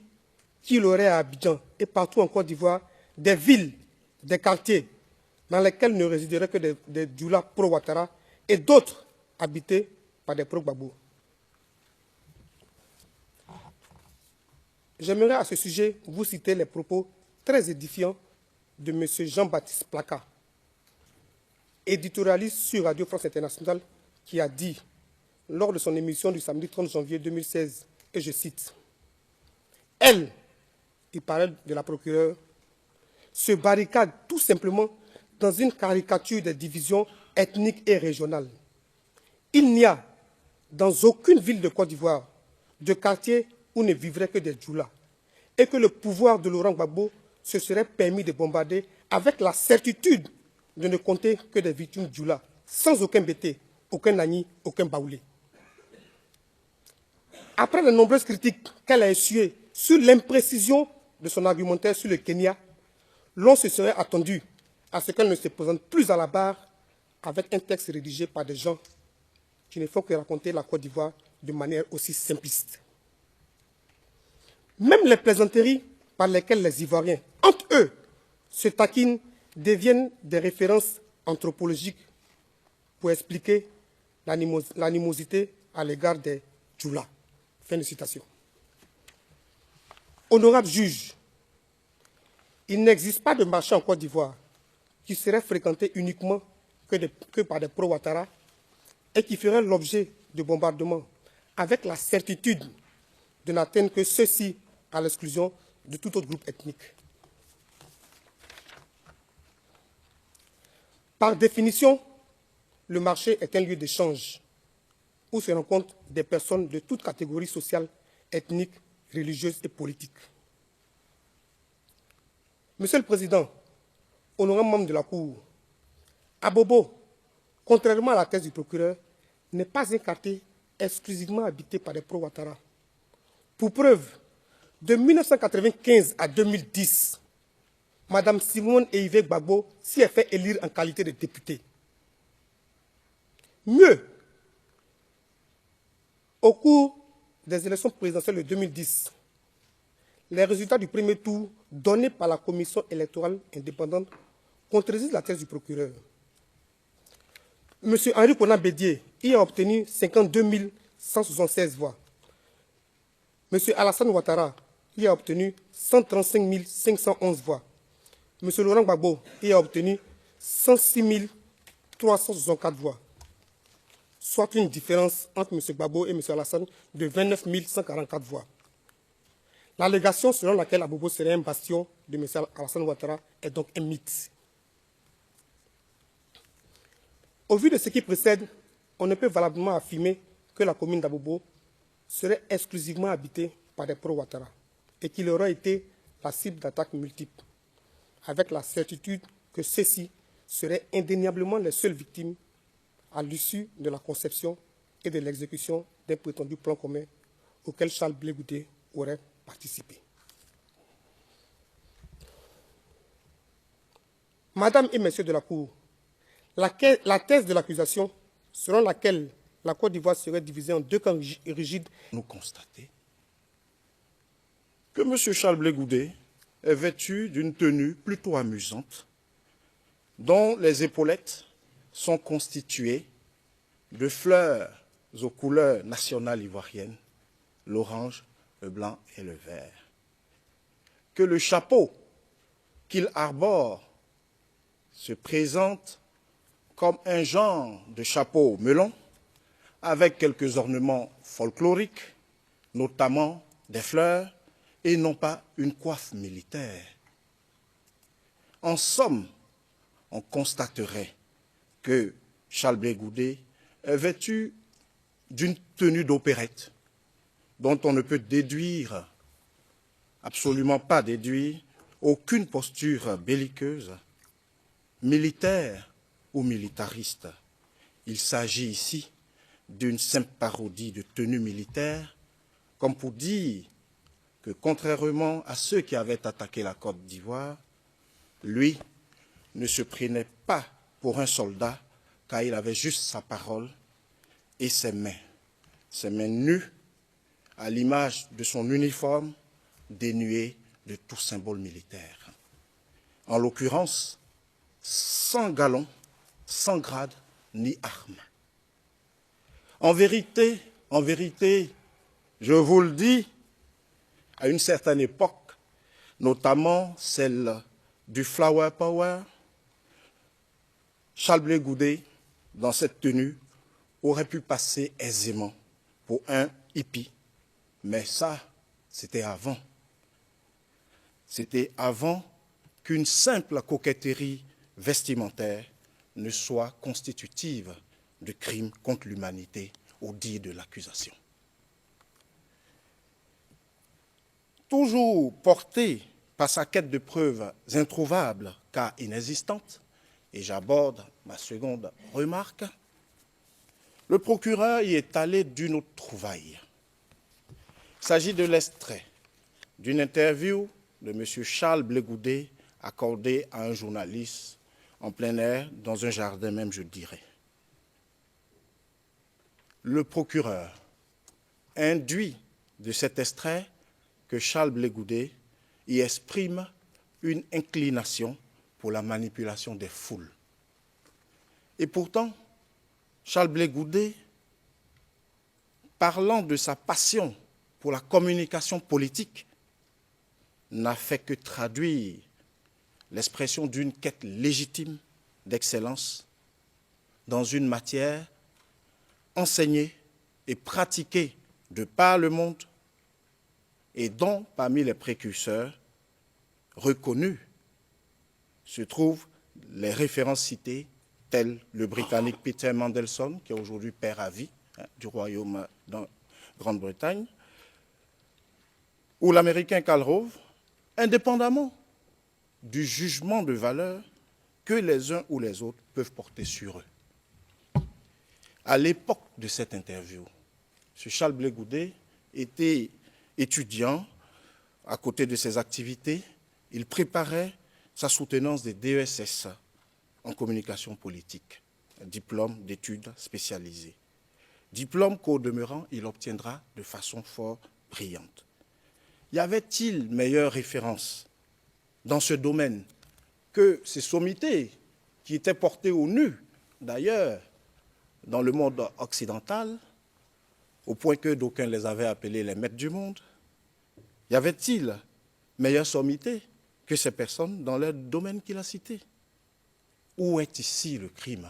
qu'il aurait à Abidjan et partout en Côte d'Ivoire des villes, des quartiers dans lesquels ne résideraient que des Dioula pro-Ouattara et d'autres habités par des pro-Gbagbo. J'aimerais à ce sujet vous citer les propos très édifiants de M. Jean-Baptiste Plaka, éditorialiste sur Radio France Internationale, qui a dit, lors de son émission du samedi 30 janvier 2016, et je cite, « Elle, il parlait de la procureure, se barricade tout simplement dans une caricature des divisions ethniques et régionales. Il n'y a, dans aucune ville de Côte d'Ivoire, de quartier où ne vivraient que des Dioula, et que le pouvoir de Laurent Gbagbo se serait permis de bombarder avec la certitude de ne compter que des victimes Dioula, sans aucun Bété, aucun Nani, aucun Baoulé. » Après les nombreuses critiques qu'elle a essuyées sur l'imprécision de son argumentaire sur le Kenya, l'on se serait attendu à ce qu'elle ne se présente plus à la barre avec un texte rédigé par des gens qui ne font que raconter la Côte d'Ivoire de manière aussi simpliste. Même les plaisanteries par lesquelles les Ivoiriens, entre eux, se taquinent deviennent des références anthropologiques pour expliquer l'animosité à l'égard des Djoula. Fin de citation. Honorable juge, il n'existe pas de marché en Côte d'Ivoire qui serait fréquenté uniquement que par des pro-Ouattara et qui ferait l'objet de bombardements avec la certitude de n'atteindre que ceux-ci à l'exclusion de tout autre groupe ethnique. Par définition, le marché est un lieu d'échange où se rencontrent des personnes de toutes catégories sociales, ethniques, religieuses et politiques. Monsieur le Président, honorable membre de la Cour, Abobo, contrairement à la thèse du procureur, n'est pas un quartier exclusivement habité par des pro-Ouattara. Pour preuve, de 1995 à 2010, Mme Simone Eivé Gbagbo s'y est fait élire en qualité de députée. Mieux, au cours des élections présidentielles de 2010, les résultats du premier tour donnés par la commission électorale indépendante contredisent la thèse du procureur. M. Henri Konan Bédié y a obtenu 52 176 voix. M. Alassane Ouattara y a obtenu 135 511 voix. M. Laurent Gbagbo y a obtenu 106 364 voix, soit une différence entre M. Gbagbo et M. Alassane de 29 144 voix. L'allégation selon laquelle Abobo serait un bastion de M. Alassane Ouattara est donc un mythe. Au vu de ce qui précède, on ne peut valablement affirmer que la commune d'Abobo serait exclusivement habitée par des pro-Ouattara et qu'il aurait été la cible d'attaques multiples, avec la certitude que ceux-ci seraient indéniablement les seules victimes à l'issue de la conception et de l'exécution d'un prétendu plan commun auquel Charles Blé Goudé aurait participé. Madame et Messieurs de la Cour, la thèse de l'accusation, selon laquelle la Côte d'Ivoire serait divisée en deux camps rigides, nous constater que M. Charles Blé Goudé est vêtu d'une tenue plutôt amusante, dont les épaulettes sont constituées de fleurs aux couleurs nationales ivoiriennes, l'orange, le blanc et le vert. Que le chapeau qu'il arbore se présente comme un genre de chapeau melon avec quelques ornements folkloriques, notamment des fleurs, et non pas une coiffe militaire. En somme, on constaterait que Charles Blé Goudé est vêtu d'une tenue d'opérette dont on ne peut déduire, absolument pas déduire, aucune posture belliqueuse, militaire ou militariste. Il s'agit ici d'une simple parodie de tenue militaire, comme pour dire que contrairement à ceux qui avaient attaqué la Côte d'Ivoire, lui ne se prenait pas pour un soldat car il avait juste sa parole et ses mains nues, à l'image de son uniforme dénué de tout symbole militaire. En l'occurrence, sans galon, sans grade ni arme. En vérité, je vous le dis, à une certaine époque, notamment celle du Flower Power, Charles Blé Goudé, dans cette tenue, aurait pu passer aisément pour un hippie. Mais ça, c'était avant. C'était avant qu'une simple coquetterie vestimentaire ne soit constitutive de crimes contre l'humanité au dit de l'accusation. Toujours porté par sa quête de preuves introuvables car inexistantes, et j'aborde ma seconde remarque, le procureur y est allé d'une autre trouvaille. Il s'agit de l'extrait d'une interview de M. Charles Blé Goudé accordée à un journaliste en plein air, dans un jardin même, je dirais. Le procureur induit de cet extrait que Charles Blé Goudet y exprime une inclination pour la manipulation des foules. Et pourtant, Charles Blé Goudet, parlant de sa passion pour la communication politique, n'a fait que traduire l'expression d'une quête légitime d'excellence dans une matière enseignée et pratiquée de par le monde et dont, parmi les précurseurs reconnus, se trouvent les références citées tels le Britannique Peter Mandelson, qui est aujourd'hui père à vie du Royaume de Grande-Bretagne, ou l'Américain Karl Rove, indépendamment du jugement de valeur que les uns ou les autres peuvent porter sur eux. À l'époque de cette interview, M. Charles Blé Goudet était étudiant. À côté de ses activités, il préparait sa soutenance des DESS en communication politique, un diplôme d'études spécialisées. Diplôme qu'au demeurant, il obtiendra de façon fort brillante. Y avait-il meilleure référence dans ce domaine que ces sommités qui étaient portées au nu, d'ailleurs, dans le monde occidental, au point que d'aucuns les avaient appelés les maîtres du monde? Y avait-il meilleure sommité que ces personnes dans leur domaine qu'il a cité? Où est ici le crime?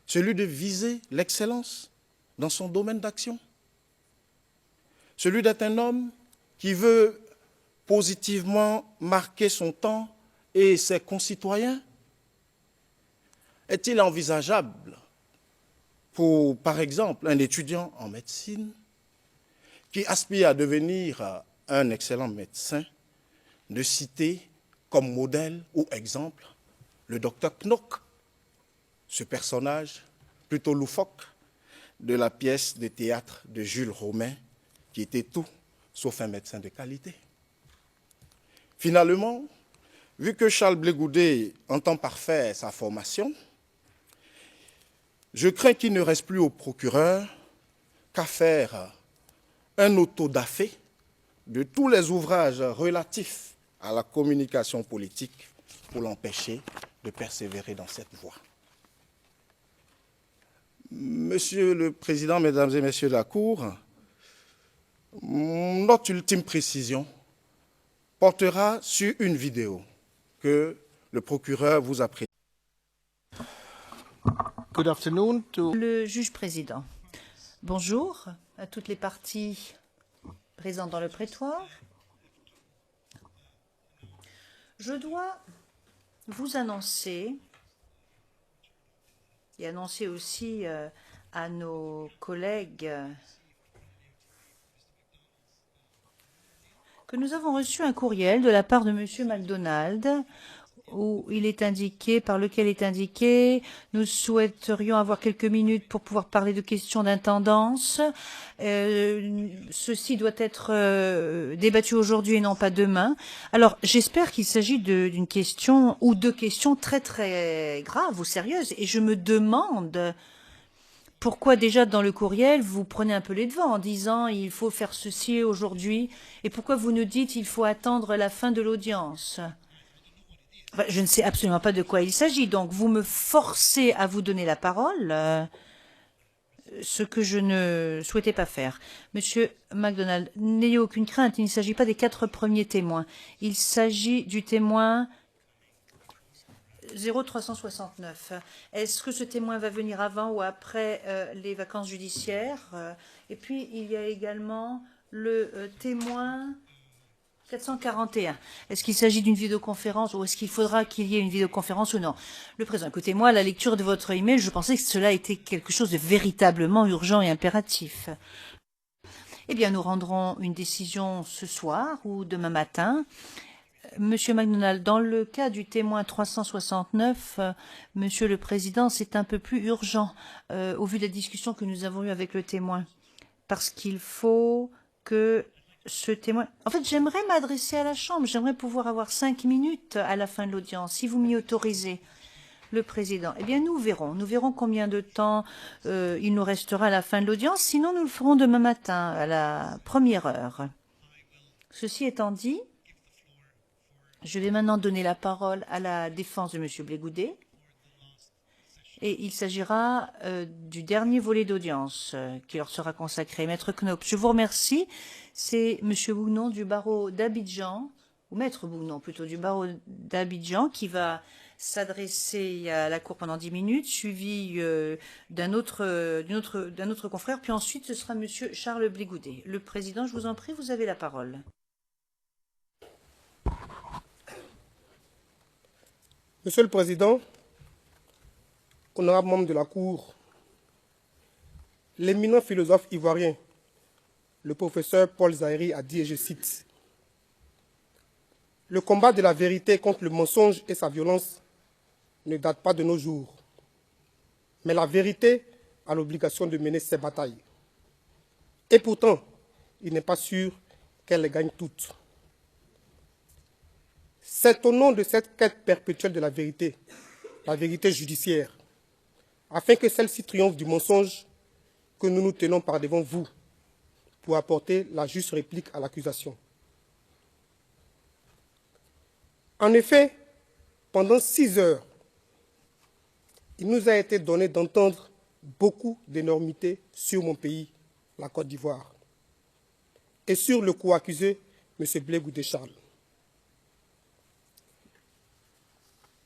Celui de viser l'excellence dans son domaine d'action? Celui d'être un homme qui veut positivement marquer son temps et ses concitoyens? Est-il envisageable pour, par exemple, un étudiant en médecine qui aspire à devenir un excellent médecin de citer comme modèle ou exemple le docteur Knock, ce personnage plutôt loufoque de la pièce de théâtre de Jules Romain, qui était tout sauf un médecin de qualité? Finalement, vu que Charles Blé Goudet entend parfaire sa formation, je crains qu'il ne reste plus au procureur qu'à faire un autodafé de tous les ouvrages relatifs à la communication politique pour l'empêcher de persévérer dans cette voie. Monsieur le Président, Mesdames et Messieurs de la Cour, notre ultime précision portera sur une vidéo que le procureur vous a présentée. Good afternoon to Le juge président. Bonjour à toutes les parties présentes dans le prétoire. Je dois vous annoncer et annoncer aussi à nos collègues que nous avons reçu un courriel de la part de M. MacDonald où il est indiqué, par lequel est indiqué, nous souhaiterions avoir quelques minutes pour pouvoir parler de questions d'intendance. Ceci doit être débattu aujourd'hui et non pas demain. Alors, j'espère qu'il s'agit d'une question ou de questions très très graves ou sérieuses. Et je me demande pourquoi déjà dans le courriel vous prenez un peu les devants en disant il faut faire ceci aujourd'hui et pourquoi vous nous dites il faut attendre la fin de l'audience. Enfin, je ne sais absolument pas de quoi il s'agit, donc vous me forcez à vous donner la parole, ce que je ne souhaitais pas faire. Monsieur MacDonald, n'ayez aucune crainte, il ne s'agit pas des 4 premiers témoins. Il s'agit du témoin 0369. Est-ce que ce témoin va venir avant ou après les vacances judiciaires? Et puis, il y a également le témoin 441. Est-ce qu'il s'agit d'une vidéoconférence ou est-ce qu'il faudra qu'il y ait une vidéoconférence ou non? Le président, écoutez-moi, à la lecture de votre email, je pensais que cela était quelque chose de véritablement urgent et impératif. Eh bien, nous rendrons une décision ce soir ou demain matin. Monsieur MacDonald, dans le cas du témoin 369, Monsieur le Président, c'est un peu plus urgent au vu de la discussion que nous avons eue avec le témoin, parce qu'il faut que ce témoin. En fait, j'aimerais m'adresser à la Chambre. J'aimerais pouvoir avoir 5 minutes à la fin de l'audience, si vous m'y autorisez. Le président. Eh bien, nous verrons. Nous verrons combien de temps il nous restera à la fin de l'audience. Sinon, nous le ferons demain matin, à la première heure. Ceci étant dit, je vais maintenant donner la parole à la défense de M. Blégoudet. Et il s'agira du dernier volet d'audience qui leur sera consacré. Maître Knoop, je vous remercie. C'est M. Bougnon du barreau d'Abidjan, ou Maître Bougnon plutôt, du barreau d'Abidjan, qui va s'adresser à la Cour pendant 10 minutes, suivi d'un autre confrère, puis ensuite ce sera M. Charles Blégoudet. Le président, je vous en prie, vous avez la parole. Monsieur le Président, honorable membre de la Cour, l'éminent philosophe ivoirien, le professeur Paul Zahiri a dit, et je cite, « Le combat de la vérité contre le mensonge et sa violence ne date pas de nos jours, mais la vérité a l'obligation de mener ses batailles. Et pourtant, il n'est pas sûr qu'elle les gagne toutes. C'est au nom de cette quête perpétuelle de la vérité judiciaire, afin que celle-ci triomphe du mensonge, que nous nous tenons par devant vous pour apporter la juste réplique à l'accusation. En effet, pendant 6 heures, il nous a été donné d'entendre beaucoup d'énormités sur mon pays, la Côte d'Ivoire, et sur le co-accusé, M. Blégoudet Charles.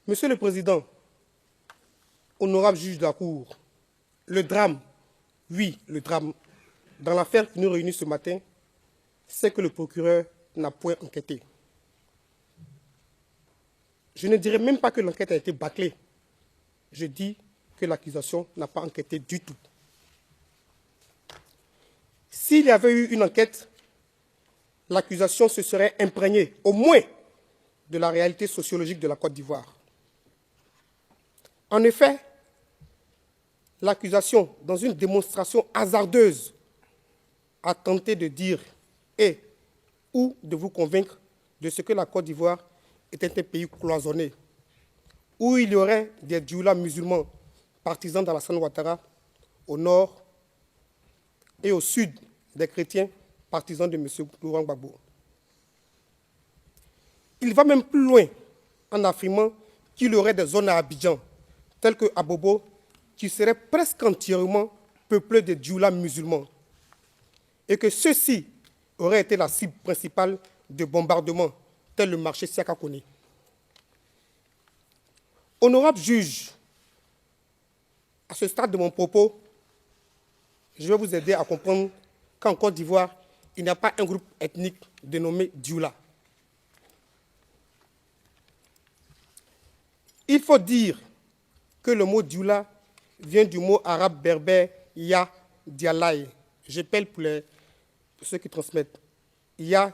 Monsieur le Président, honorable juge de la Cour, le drame, oui, le drame, dans l'affaire qui nous réunit ce matin, c'est que le procureur n'a point enquêté. Je ne dirais même pas que l'enquête a été bâclée. Je dis que l'accusation n'a pas enquêté du tout. S'il y avait eu une enquête, l'accusation se serait imprégnée, au moins, de la réalité sociologique de la Côte d'Ivoire. En effet, l'accusation, dans une démonstration hasardeuse, a tenté de dire ou de vous convaincre de ce que la Côte d'Ivoire était un pays cloisonné, où il y aurait des djoulas musulmans partisans d'Alassane Ouattara au nord et au sud des chrétiens partisans de M. Laurent Gbagbo. Il va même plus loin en affirmant qu'il y aurait des zones à Abidjan, telles que Abobo, qui seraient presque entièrement peuplées de djoulas musulmans, et que ceux-ci auraient été la cible principale de bombardements, tel le marché Siakakone. Honorable juge, à ce stade de mon propos, je vais vous aider à comprendre qu'en Côte d'Ivoire, il n'y a pas un groupe ethnique dénommé Dioula. Il faut dire que le mot Dioula vient du mot arabe berbère Ya Dialaï. J'appelle pour ceux qui transmettent. Ya